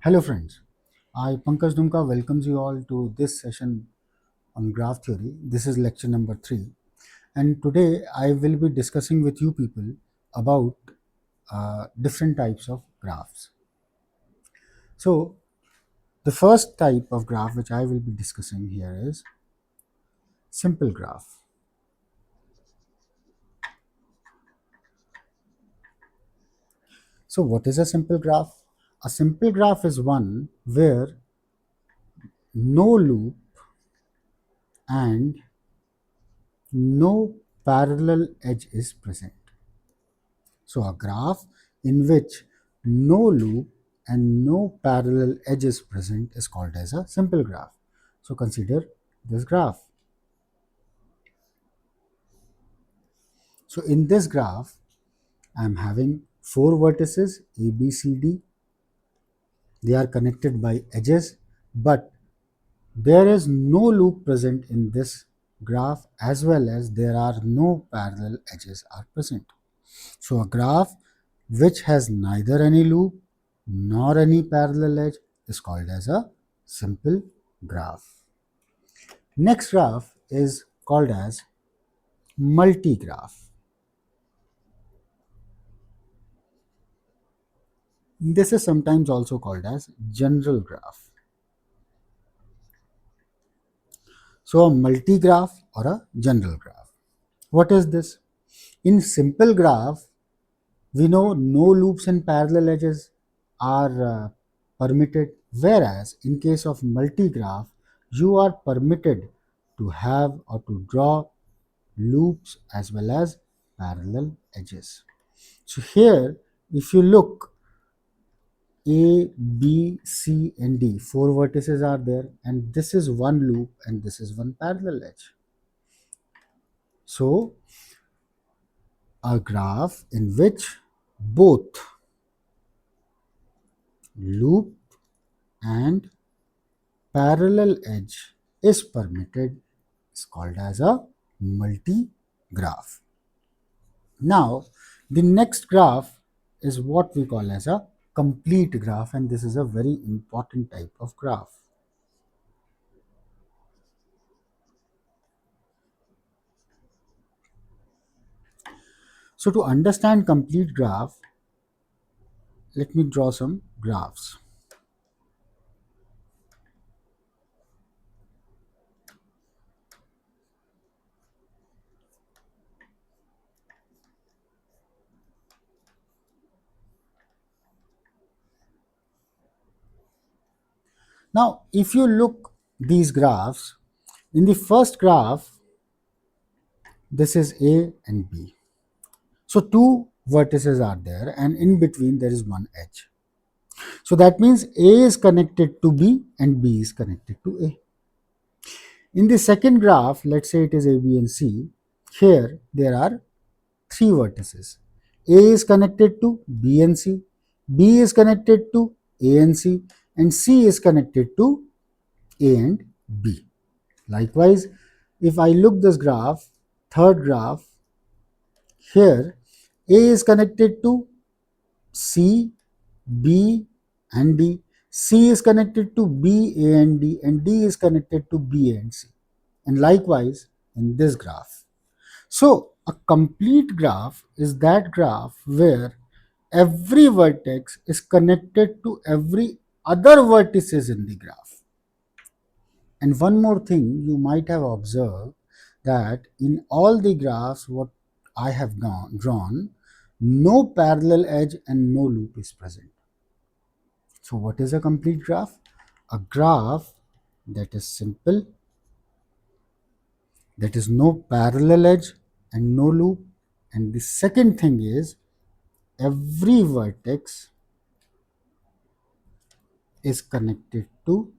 Hello friends, I Pankaj Dumka welcomes you all to this session on graph theory. This is lecture number 3 and today I will be discussing with you people about different types of graphs. So the first type of graph which I will be discussing here is simple graph. So what is a simple graph? A simple graph is one where no loop and no parallel edge is present. So a graph in which no loop and no parallel edge is present is called as a simple graph. So consider this graph. So in this graph, I am having four vertices A, B, C, D. They are connected by edges, but there is no loop present in this graph as well as there are no parallel edges are present. So a graph which has neither any loop nor any parallel edge is called as a simple graph. Next graph is called as multigraph. This is sometimes also called as general graph. So a multigraph or a general graph. What is this? In simple graph, we know no loops and parallel edges are permitted, whereas in case of multigraph, you are permitted to have or to draw loops as well as parallel edges. So here, if you look, A, B, C, and D, four vertices are there, and this is one loop and this is one parallel edge. So a graph in which both loop and parallel edge is permitted is called as a multi-graph. Now, the next graph is what we call as a complete graph, and this is a very important type of graph. So to understand complete graph, let me draw some graphs. Now, if you look these graphs, in the first graph, this is A and B. So two vertices are there and in between there is one edge. So that means A is connected to B and B is connected to A. In the second graph, let's say it is A, B and C, here there are three vertices. A is connected to B and C, B is connected to A and C, and C is connected to A and B. Likewise, if I look this graph, third graph, here A is connected to C, B and D. C is connected to B, A and D, and D is connected to B and C. And likewise in this graph. So a complete graph is that graph where every vertex is connected to every other vertices in the graph. And one more thing you might have observed that in all the graphs what I have drawn, no parallel edge and no loop is present. So what is a complete graph? A graph that is simple, that is no parallel edge and no loop. And the second thing is every vertex is connected to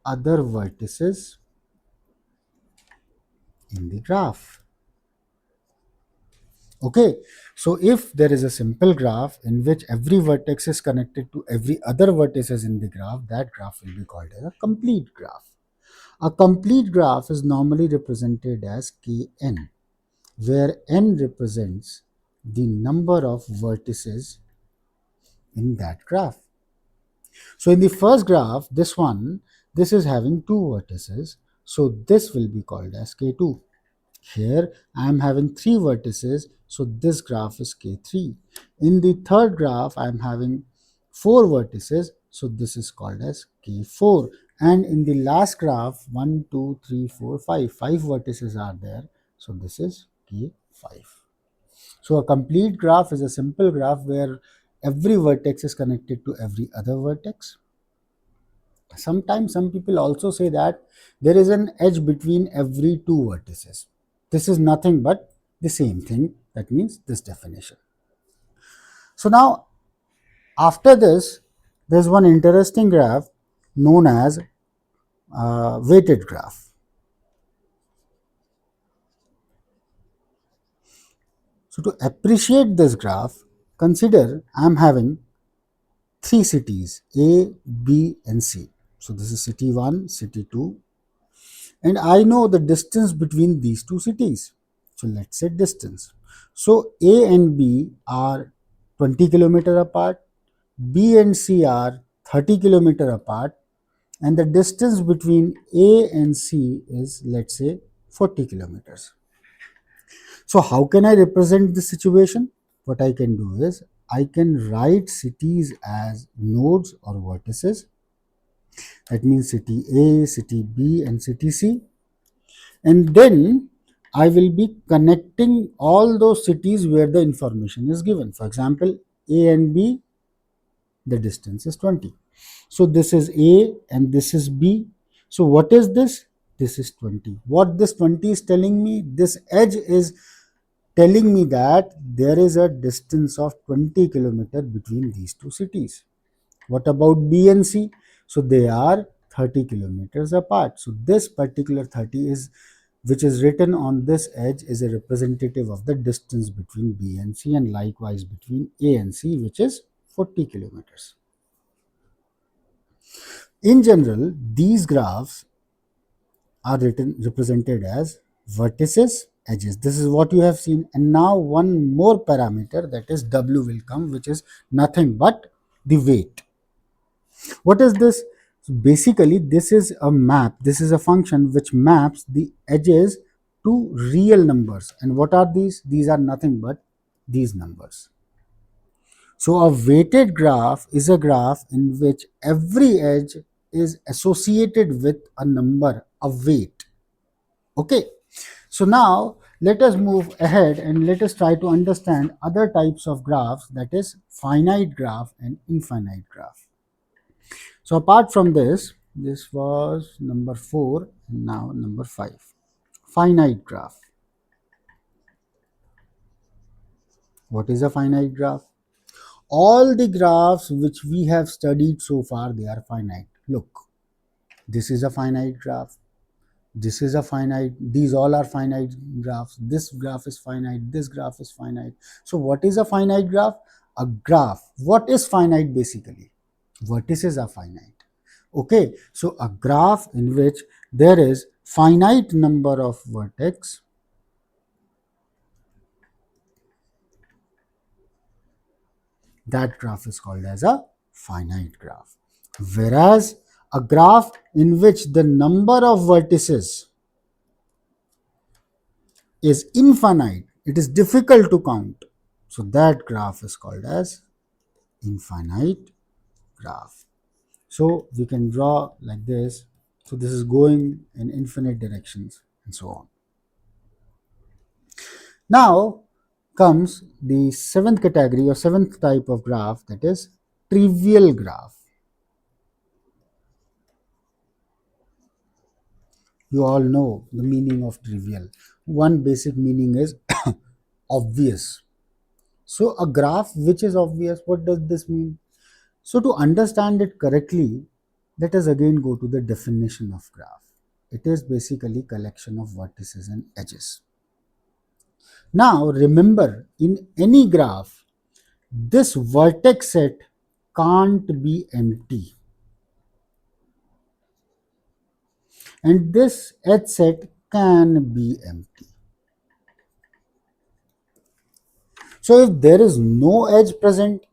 other vertices in the graph. Okay, so if there is a simple graph in which every vertex is connected to every other vertices in the graph, that graph will be called as a complete graph. A complete graph is normally represented as Kn, where n represents the number of vertices in that graph. So in the first graph, this is having two vertices. So this will be called as K2. Here I am having three vertices, so this graph is K3. In the third graph, I am having four vertices, so this is called as K4. And in the last graph, 1, 2, 3, 4, 5, five vertices are there, so this is K5. So a complete graph is a simple graph where every vertex is connected to every other vertex. Sometimes some people also say that there is an edge between every two vertices. This is nothing but the same thing. That means this definition. So now after this, there's one interesting graph known as weighted graph. So to appreciate this graph, consider I'm having three cities A, B, and C. So this is city 1, city 2, and I know the distance between these two cities. So let's say distance. So A and B are 20 kilometer apart, B and C are 30 kilometer apart, and the distance between A and C is, let's say, 40 kilometers. So how can I represent this situation? What I can do is I can write cities as nodes or vertices. That means city A, city B, and city C. And then I will be connecting all those cities where the information is given. For example, A and B, the distance is 20. So this is A and this is B. So what is this? This is 20. What this 20 is telling me? This edge is telling me that there is a distance of 20 kilometers between these two cities. What about B and C? So they are 30 kilometers apart. So this particular 30 is, which is written on this edge, is a representative of the distance between B and C, and likewise between A and C, which is 40 kilometers. In general, these graphs are represented as vertices, edges. This is what you have seen. And now one more parameter, that is W, will come, which is nothing but the weight. What is this? So basically, this is a map. This is a function which maps the edges to real numbers. And what are these? These are nothing but these numbers. So a weighted graph is a graph in which every edge is associated with a number, a weight. Okay. So now let us move ahead and let us try to understand other types of graphs, that is finite graph and infinite graph. So apart from this, this was number 4 and now number 5. Finite graph. What is a finite graph? All the graphs which we have studied so far, they are finite. Look, this is a finite graph. This is a finite, these all are finite graphs. This graph is finite, this graph is finite. So what is a finite graph? A graph. What is finite basically? Vertices are finite. Okay, so a graph in which there is finite number of vertex, that graph is called as a finite graph. Whereas a graph in which the number of vertices is infinite, it is difficult to count, so that graph is called as infinite graph. So we can draw like this. So this is going in infinite directions and so on. Now comes the seventh category or seventh type of graph, that is trivial graph. You all know the meaning of trivial. One basic meaning is obvious. So a graph which is obvious, what does this mean? So to understand it correctly, let us again go to the definition of graph. It is basically collection of vertices and edges. Now remember, in any graph, this vertex set can't be empty, and this edge set can be empty. So if there is no edge present,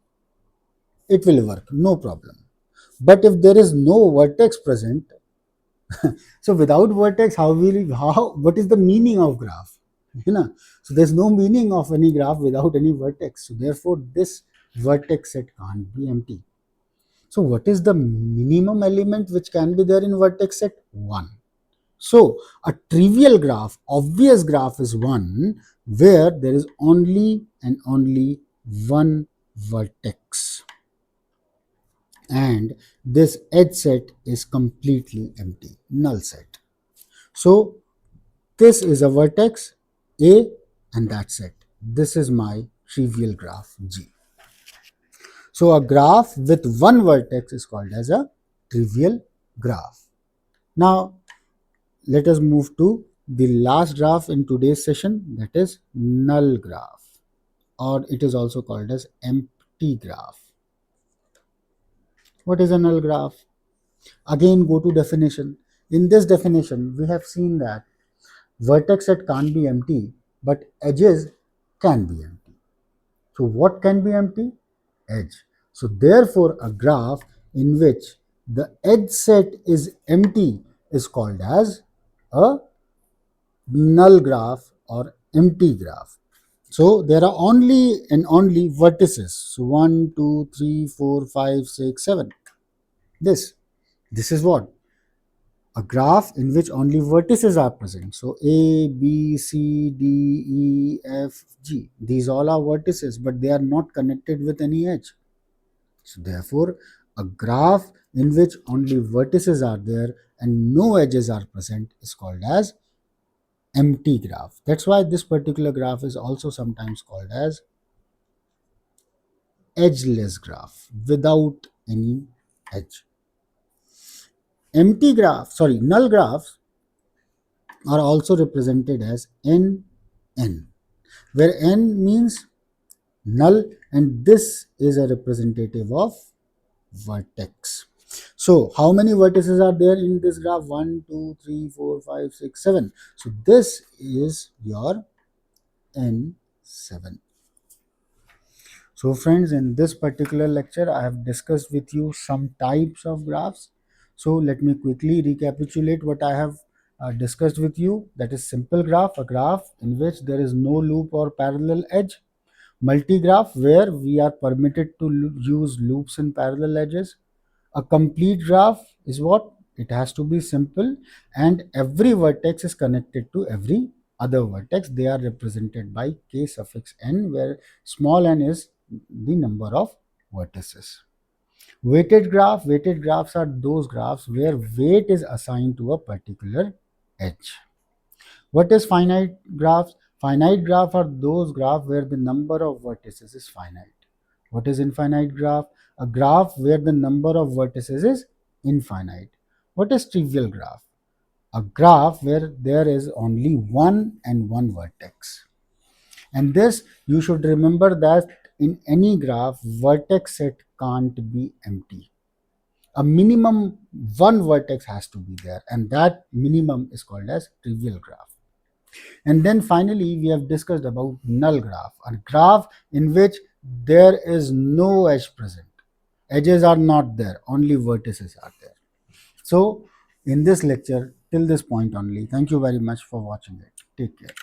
it will work, no problem. But if there is no vertex present, so without vertex, what is the meaning of graph? You know, so there's no meaning of any graph without any vertex. So therefore, this vertex set can't be empty. So what is the minimum element which can be there in vertex set? 1. So a trivial graph, obvious graph is one where there is only and only one vertex, and this edge set is completely empty, null set. So this is a vertex A, and that's it. This is my trivial graph G. So a graph with one vertex is called as a trivial graph. Now let us move to the last graph in today's session, that is null graph, or it is also called as empty graph. What is a null graph? Again, go to definition. In this definition, we have seen that vertex set can't be empty, but edges can be empty. So what can be empty? Edge. So therefore, a graph in which the edge set is empty is called as a null graph or empty graph. So there are only and only vertices. So 1, 2, 3, 4, 5, 6, 7. This is what? A graph in which only vertices are present. So A, B, C, D, E, F, G. These all are vertices, but they are not connected with any edge. So therefore, a graph in which only vertices are there and no edges are present is called as empty graph. That's why this particular graph is also sometimes called as edgeless graph, without any edge. Null graphs are also represented as n, where n means null, and this is a representative of vertex. So how many vertices are there in this graph? 1, 2, 3, 4, 5, 6, 7. So this is your n7. So friends, in this particular lecture, I have discussed with you some types of graphs. So let me quickly recapitulate what I have discussed with you. That is simple graph, a graph in which there is no loop or parallel edge. Multigraph, where we are permitted to use loops and parallel edges. A complete graph is what? It has to be simple, and every vertex is connected to every other vertex. They are represented by k suffix n, where small n is the number of vertices. Weighted graphs are those graphs where weight is assigned to a particular edge. What is finite graphs? Finite graph are those graphs where the number of vertices is finite. What is infinite graph? A graph where the number of vertices is infinite. What is trivial graph? A graph where there is only one and one vertex. And this, you should remember that in any graph, vertex set can't be empty. A minimum one vertex has to be there, and that minimum is called as trivial graph. And then finally, we have discussed about null graph, a graph in which there is no edge present. Edges are not there, only vertices are there. So in this lecture, till this point only, thank you very much for watching it. Take care.